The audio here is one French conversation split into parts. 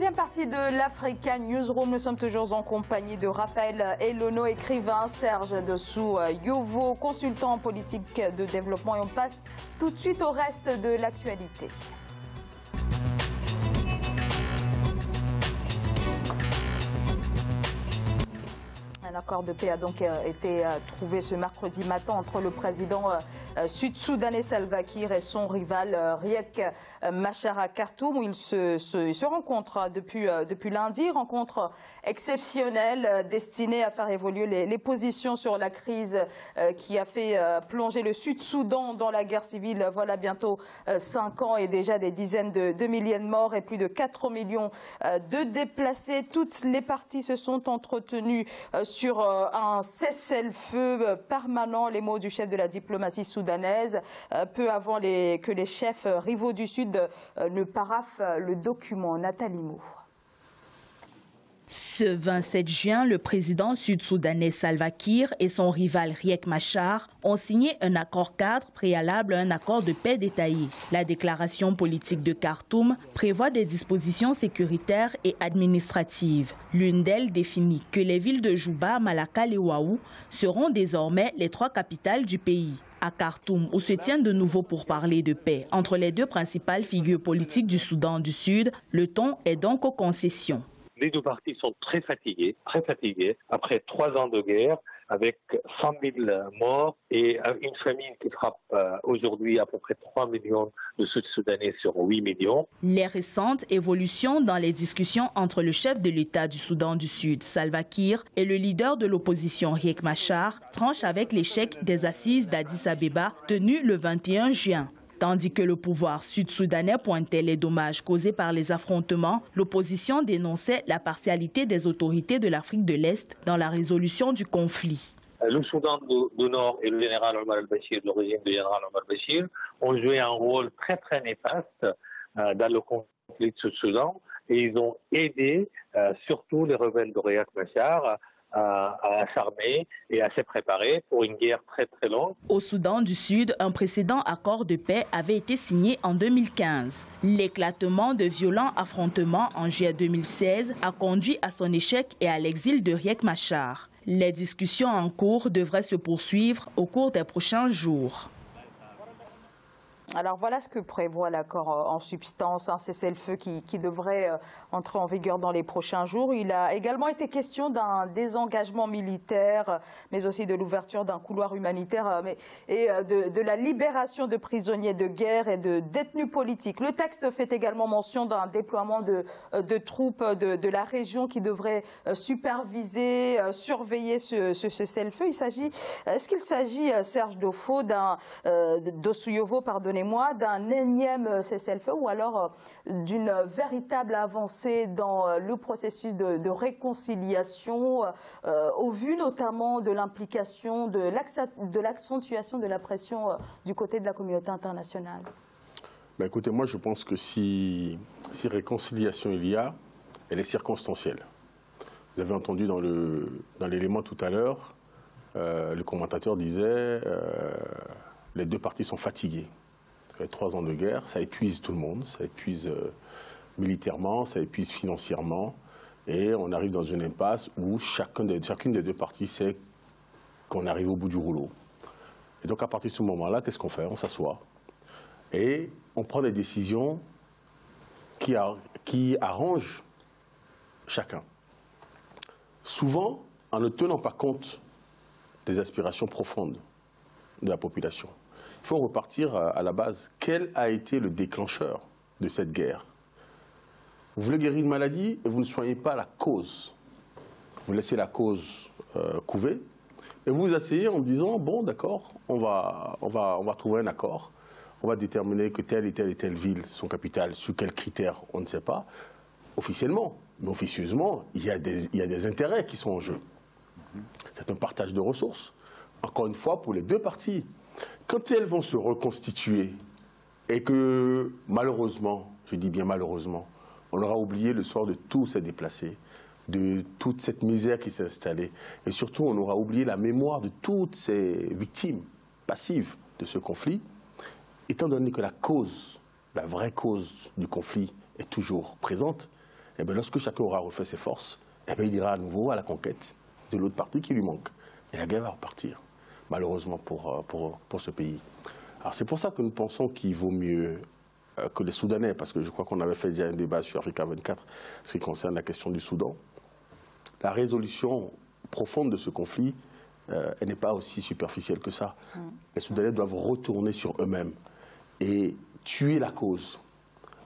Deuxième partie de l'Africa Newsroom, nous sommes toujours en compagnie de Raphaël Elono, écrivain, Serge Dessou Yovo, consultant en politique de développement, et on passe tout de suite au reste de l'actualité. Un accord de paix a donc été trouvé ce mercredi matin entre le président sud-soudanais Salva Kiir et son rival Riek Machar à Khartoum, où ils se rencontrent depuis lundi. Rencontre exceptionnelle destinée à faire évoluer les positions sur la crise qui a fait plonger le Sud-Soudan dans la guerre civile. Voilà bientôt 5 ans et déjà des dizaines de milliers de morts et plus de 4 millions de déplacés. Toutes les parties se sont entretenues sur un cessez-le-feu permanent, les mots du chef de la diplomatie soudanaise, peu avant que les chefs rivaux du Sud ne paraphent le document. Nathalie Moore. Ce 27 juin, le président sud-soudanais Salva Kiir et son rival Riek Machar ont signé un accord cadre préalable à un accord de paix détaillé. La déclaration politique de Khartoum prévoit des dispositions sécuritaires et administratives. L'une d'elles définit que les villes de Juba, Malakal et Waou seront désormais les 3 capitales du pays. À Khartoum, où se tiennent de nouveau pourparlers de paix entre les 2 principales figures politiques du Soudan du Sud, le ton est donc aux concessions. Les 2 parties sont très fatiguées après 3 ans de guerre, avec 100 000 morts et une famine qui frappe aujourd'hui à peu près 3 millions de Sud-Soudanais sur 8 millions. Les récentes évolutions dans les discussions entre le chef de l'État du Soudan du Sud, Salva Kiir, et le leader de l'opposition, Riek Machar, tranchent avec l'échec des assises d'Addis Abeba tenues le 21 juin. Tandis que le pouvoir sud-soudanais pointait les dommages causés par les affrontements, l'opposition dénonçait la partialité des autorités de l'Afrique de l'Est dans la résolution du conflit. Le Soudan du Nord et le général Omar al-Bashir, le régime du général Omar al-Bashir, ont joué un rôle très néfaste dans le conflit de Sud-Soudan et ils ont aidé surtout les rebelles de Riek Machar à s'armer et à se préparer pour une guerre très longue. Au Soudan du Sud, un précédent accord de paix avait été signé en 2015. L'éclatement de violents affrontements en juillet 2016 a conduit à son échec et à l'exil de Riek Machar. Les discussions en cours devraient se poursuivre au cours des prochains jours. Alors voilà ce que prévoit l'accord en substance, un cessez-le-feu qui devrait entrer en vigueur dans les prochains jours. Il a également été question d'un désengagement militaire, mais aussi de l'ouverture d'un couloir humanitaire et de la libération de prisonniers de guerre et de détenus politiques. Le texte fait également mention d'un déploiement de troupes de la région qui devraient superviser, surveiller ce cessez-le-feu. Est-ce qu'il s'agit, Serge Dessou Yovo, pardonnez-moi, d'un énième cessez-le-feu ou alors d'une véritable avancée dans le processus de réconciliation au vu notamment de l'implication, de l'accentuation de la pression du côté de la communauté internationale? Écoutez, moi je pense que si réconciliation il y a, elle est circonstancielle. Vous avez entendu dans l'élément tout à l'heure, le commentateur disait les 2 parties sont fatiguées. 3 ans de guerre, ça épuise tout le monde, ça épuise militairement, ça épuise financièrement, et on arrive dans une impasse où chacune des 2 parties sait qu'on arrive au bout du rouleau. Et donc à partir de ce moment-là, qu'est-ce qu'on fait? On s'assoit et on prend des décisions qui arrangent chacun. Souvent, en ne tenant pas compte des aspirations profondes de la population. Il faut repartir à la base. Quel a été le déclencheur de cette guerre? Vous voulez guérir une maladie et vous ne soignez pas la cause. Vous laissez la cause couver et vous vous asseyez en disant bon d'accord, on va trouver un accord. On va déterminer que telle et telle ville sont capitales. Sous quels critères, on ne sait pas officiellement. Mais officieusement, il y a des intérêts qui sont en jeu. C'est un partage de ressources. Encore une fois, pour les 2 parties. Quand elles vont se reconstituer et que malheureusement, je dis bien malheureusement, on aura oublié le sort de tous ces déplacés, de toute cette misère qui s'est installée, et surtout on aura oublié la mémoire de toutes ces victimes passives de ce conflit, étant donné que la vraie cause du conflit est toujours présente, Et bien, lorsque chacun aura refait ses forces, et bien, il ira à nouveau à la conquête de l'autre partie qui lui manque. Et la guerre va repartir, malheureusement pour ce pays. Alors c'est pour ça que nous pensons qu'il vaut mieux que les Soudanais, parce que je crois qu'on avait fait déjà un débat sur Africa 24, ce qui concerne la question du Soudan. La résolution profonde de ce conflit, elle n'est pas aussi superficielle que ça. Les Soudanais doivent retourner sur eux-mêmes et tuer la cause,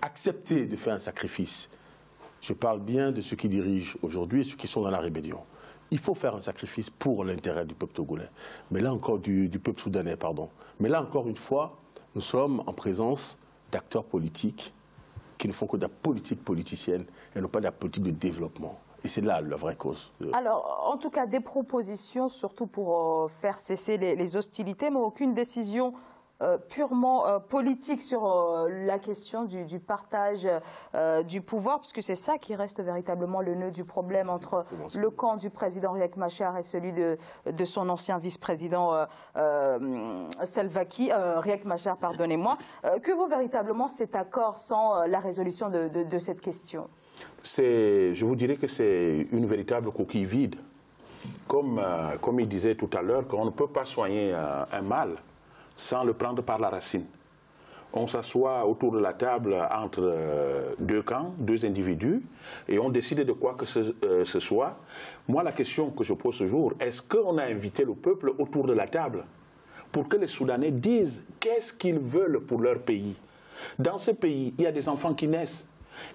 accepter de faire un sacrifice. Je parle bien de ceux qui dirigent aujourd'hui et ceux qui sont dans la rébellion. Il faut faire un sacrifice pour l'intérêt du peuple togolais, mais là encore du peuple soudanais, pardon. Mais là encore une fois, nous sommes en présence d'acteurs politiques qui ne font que de la politique politicienne et non pas de la politique de développement. Et c'est là la vraie cause. Alors, en tout cas, des propositions, surtout pour faire cesser les hostilités, mais aucune décision purement politique sur la question du partage du pouvoir, puisque c'est ça qui reste véritablement le nœud du problème entre le camp du président Riek Machar et celui de son ancien vice-président Riek Machar, pardonnez-moi. Que vaut véritablement cet accord sans la résolution de cette question? Je vous dirais que c'est une véritable coquille vide. Comme il disait tout à l'heure, qu'on ne peut pas soigner un mal sans le prendre par la racine. On s'assoit autour de la table entre deux camps, deux individus, et on décide de quoi que ce soit. Moi, la question que je pose ce jour, est-ce qu'on a invité le peuple autour de la table pour que les Soudanais disent qu'est-ce qu'ils veulent pour leur pays? Dans ce pays, il y a des enfants qui naissent,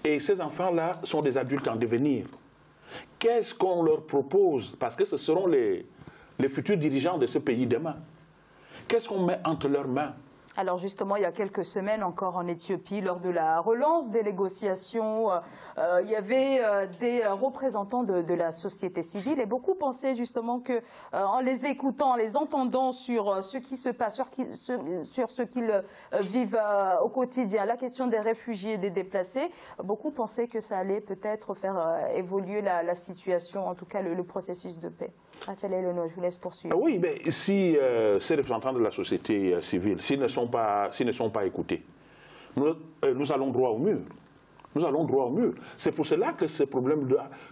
et ces enfants-là sont des adultes en devenir. Qu'est-ce qu'on leur propose? Parce que ce seront les futurs dirigeants de ce pays demain. Qu'est-ce qu'on met entre leurs mains? Alors justement, il y a quelques semaines encore en Éthiopie, lors de la relance des négociations, il y avait des représentants de la société civile et beaucoup pensaient justement que, en les écoutant, en les entendant sur ce qui se passe, sur ce qu'ils vivent au quotidien, la question des réfugiés et des déplacés, beaucoup pensaient que ça allait peut-être faire évoluer la situation, en tout cas le processus de paix. Raphaël Eleno, je vous laisse poursuivre. Oui, mais si ces représentants de la société civile, s'ils ne sont pas écoutés, nous allons droit au mur. Nous allons droit au mur. C'est pour cela que ce problème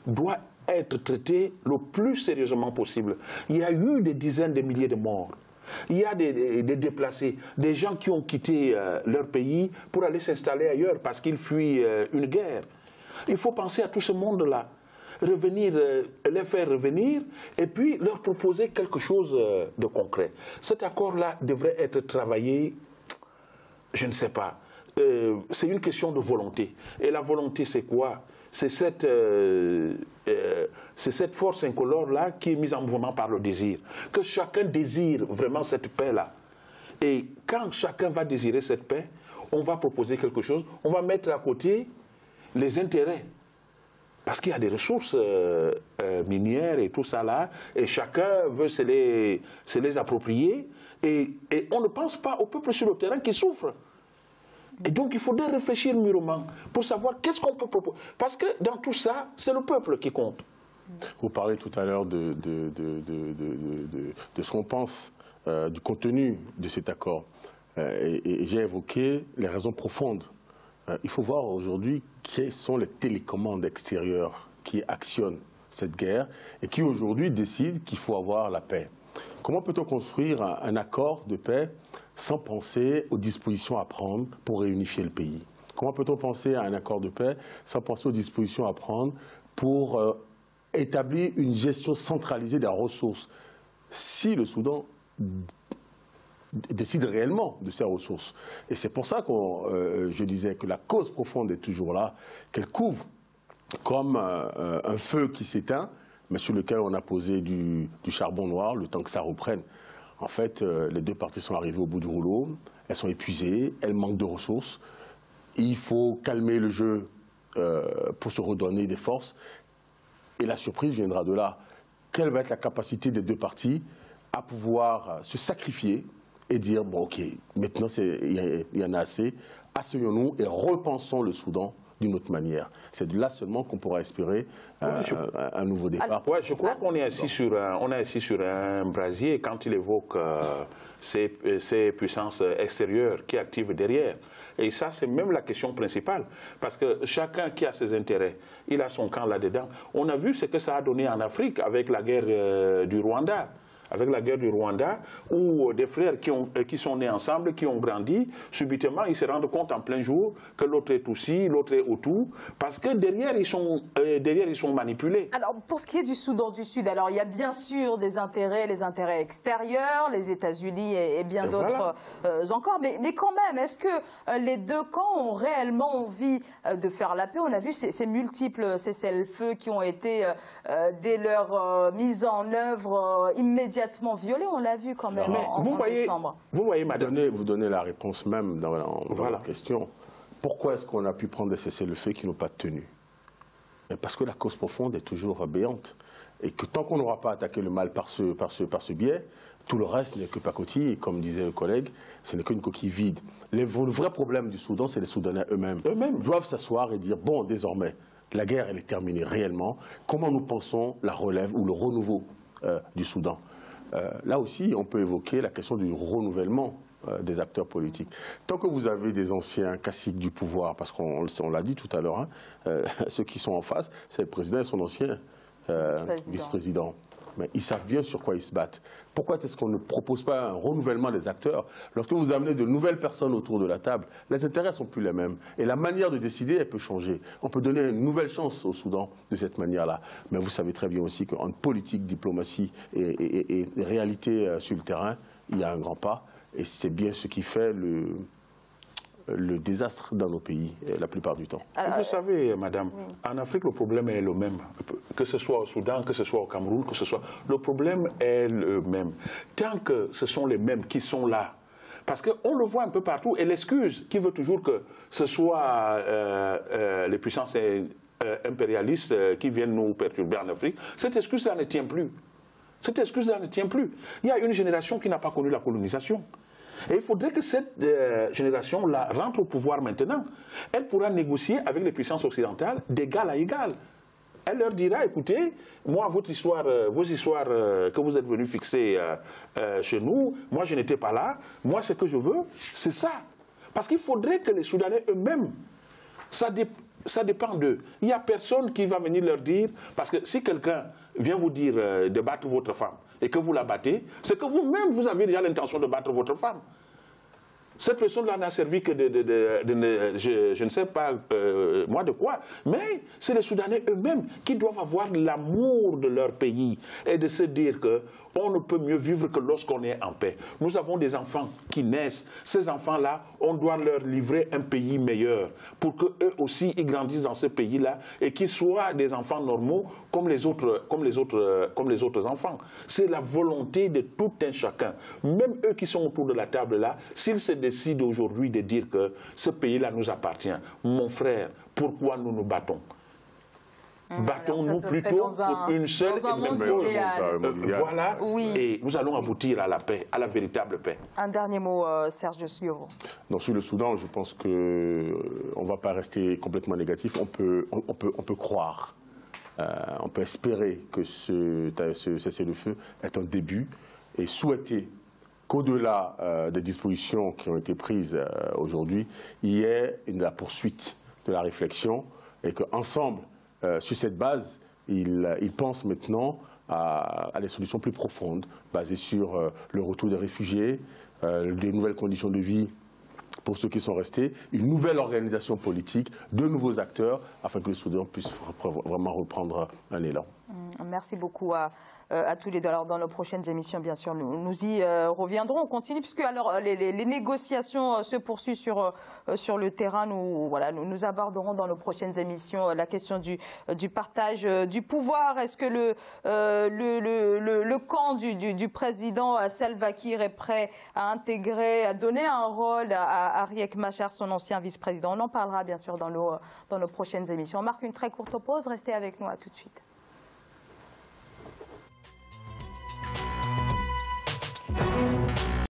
doit être traité le plus sérieusement possible. Il y a eu des dizaines de milliers de morts. Il y a des déplacés, des gens qui ont quitté leur pays pour aller s'installer ailleurs parce qu'ils fuient une guerre. Il faut penser à tout ce monde-là. Les faire revenir et puis leur proposer quelque chose de concret. Cet accord-là devrait être travaillé, je ne sais pas. C'est une question de volonté. Et la volonté, c'est quoi? C'est cette force incolore-là qui est mise en mouvement par le désir. Que chacun désire vraiment cette paix-là. Et quand chacun va désirer cette paix, on va proposer quelque chose, on va mettre à côté les intérêts. Parce qu'il y a des ressources minières et tout ça là, et chacun veut se les approprier, et on ne pense pas au peuple sur le terrain qui souffre. Et donc il faudrait réfléchir mûrement pour savoir qu'est-ce qu'on peut proposer. Parce que dans tout ça, c'est le peuple qui compte. Vous parlez tout à l'heure de ce qu'on pense, du contenu de cet accord. Et j'ai évoqué les raisons profondes. Il faut voir aujourd'hui quelles sont les télécommandes extérieures qui actionnent cette guerre et qui aujourd'hui décident qu'il faut avoir la paix. Comment peut-on construire un accord de paix sans penser aux dispositions à prendre pour réunifier le pays? Comment peut-on penser à un accord de paix sans penser aux dispositions à prendre pour établir une gestion centralisée des ressources? Si le Soudan décide réellement de ses ressources. Et c'est pour ça que je disais que la cause profonde est toujours là, qu'elle couvre comme un feu qui s'éteint, mais sur lequel on a posé du charbon noir le temps que ça reprenne. En fait, les deux parties sont arrivées au bout du rouleau, elles sont épuisées, elles manquent de ressources. Il faut calmer le jeu pour se redonner des forces. Et la surprise viendra de là. Quelle va être la capacité des deux parties à pouvoir se sacrifier et dire, bon ok, maintenant il y en a assez, asseyons-nous et repensons le Soudan d'une autre manière. C'est de là seulement qu'on pourra espérer un nouveau départ. Ouais, je crois qu'on est assis sur un brasier quand il évoque ces puissances extérieures qui activent derrière. Et ça, c'est même la question principale. Parce que chacun qui a ses intérêts, il a son camp là-dedans. On a vu ce que ça a donné en Afrique avec la guerre du Rwanda. Avec la guerre du Rwanda, où des frères qui sont nés ensemble, qui ont grandi, subitement, ils se rendent compte en plein jour que l'autre est Tutsi, l'autre est Hutu, parce que derrière, ils sont manipulés. Alors, pour ce qui est du Soudan du Sud, alors il y a bien sûr des intérêts, les intérêts extérieurs, les États-Unis et bien d'autres encore, mais quand même, est-ce que les deux camps ont réellement envie de faire la paix? On a vu ces multiples cessez-le-feu qui ont été, dès leur mise en œuvre, immédiatement violés, on l'a vu quand même en décembre. Vous voyez, madame. Vous donnez la réponse même dans la question. Pourquoi est-ce qu'on a pu prendre des cessez-le-feu qui n'ont pas tenu? Parce que la cause profonde est toujours béante. Et que tant qu'on n'aura pas attaqué le mal par ce biais, tout le reste n'est que pacotille. Et comme disait le collègue, ce n'est qu'une coquille vide. Le vrai problème du Soudan, c'est les Soudanais eux-mêmes. Ils doivent s'asseoir et dire, bon, désormais, la guerre, elle est terminée réellement. Comment nous pensons la relève ou le renouveau du Soudan? Là aussi, on peut évoquer la question du renouvellement des acteurs politiques. Tant que vous avez des anciens caciques du pouvoir, parce qu'on l'a dit tout à l'heure, ceux qui sont en face, c'est le président et son ancien vice-président. Mais ils savent bien sur quoi ils se battent. Pourquoi est-ce qu'on ne propose pas un renouvellement des acteurs? Lorsque vous amenez de nouvelles personnes autour de la table, les intérêts ne sont plus les mêmes. Et la manière de décider, elle peut changer. On peut donner une nouvelle chance au Soudan de cette manière-là. Mais vous savez très bien aussi qu'entre politique, diplomatie et réalité sur le terrain, il y a un grand pas. Et c'est bien ce qui fait le désastre dans nos pays, la plupart du temps. Vous savez, madame, en Afrique, le problème est le même. Que ce soit au Soudan, que ce soit au Cameroun, que ce soit... Le problème est le même. Tant que ce sont les mêmes qui sont là, parce qu'on le voit un peu partout, et l'excuse qui veut toujours que ce soit les puissances impérialistes qui viennent nous perturber en Afrique, cette excuse-là ne tient plus. Cette excuse-là ne tient plus. Il y a une génération qui n'a pas connu la colonisation. Et il faudrait que cette génération-là rentre au pouvoir maintenant. Elle pourra négocier avec les puissances occidentales d'égal à égal. Elle leur dira, écoutez, moi, vos histoires que vous êtes venus fixer chez nous, moi, je n'étais pas là. Moi, ce que je veux, c'est ça. Parce qu'il faudrait que les Soudanais eux-mêmes, ça dépend d'eux. Il n'y a personne qui va venir leur dire, parce que si quelqu'un vient vous dire de battre votre femme et que vous la battez, c'est que vous-même, vous avez déjà l'intention de battre votre femme. Cette personne-là n'a servi que je ne sais pas moi de quoi, mais c'est les Soudanais eux-mêmes qui doivent avoir l'amour de leur pays et de se dire qu'on ne peut mieux vivre que lorsqu'on est en paix. Nous avons des enfants qui naissent. Ces enfants-là, on doit leur livrer un pays meilleur pour qu'eux aussi ils grandissent dans ce pays-là et qu'ils soient des enfants normaux comme les autres enfants. C'est la volonté de tout un chacun. Même eux qui sont autour de la table-là, s'ils se décident aujourd'hui de dire que ce pays-là nous appartient, mon frère, pourquoi nous nous battons? Battons-nous plutôt pour une seule et même cause. Voilà, et nous allons aboutir à la paix, à la véritable paix. Un dernier mot, Serge de Sliovo. Non, sur le Soudan, je pense qu'on ne va pas rester complètement négatif. On peut croire, on peut espérer que ce cessez-le-feu est un début et souhaiter qu'au-delà des dispositions qui ont été prises aujourd'hui, il y ait la poursuite de la réflexion et qu'ensemble, sur cette base, ils pensent maintenant à des solutions plus profondes, basées sur le retour des réfugiés, des nouvelles conditions de vie pour ceux qui sont restés, une nouvelle organisation politique, de nouveaux acteurs, afin que le Soudan puisse vraiment reprendre un élan. Merci beaucoup à tous les deux. Alors, dans nos prochaines émissions, bien sûr, nous y reviendrons. On continue, puisque alors, les négociations se poursuivent sur le terrain. Nous aborderons dans nos prochaines émissions la question du partage du pouvoir. Est-ce que le camp du président Salva Kiir est prêt à intégrer, à donner un rôle à Riek Machar, son ancien vice-président? On en parlera, bien sûr, dans nos prochaines émissions. On marque une très courte pause. Restez avec nous. À tout de suite.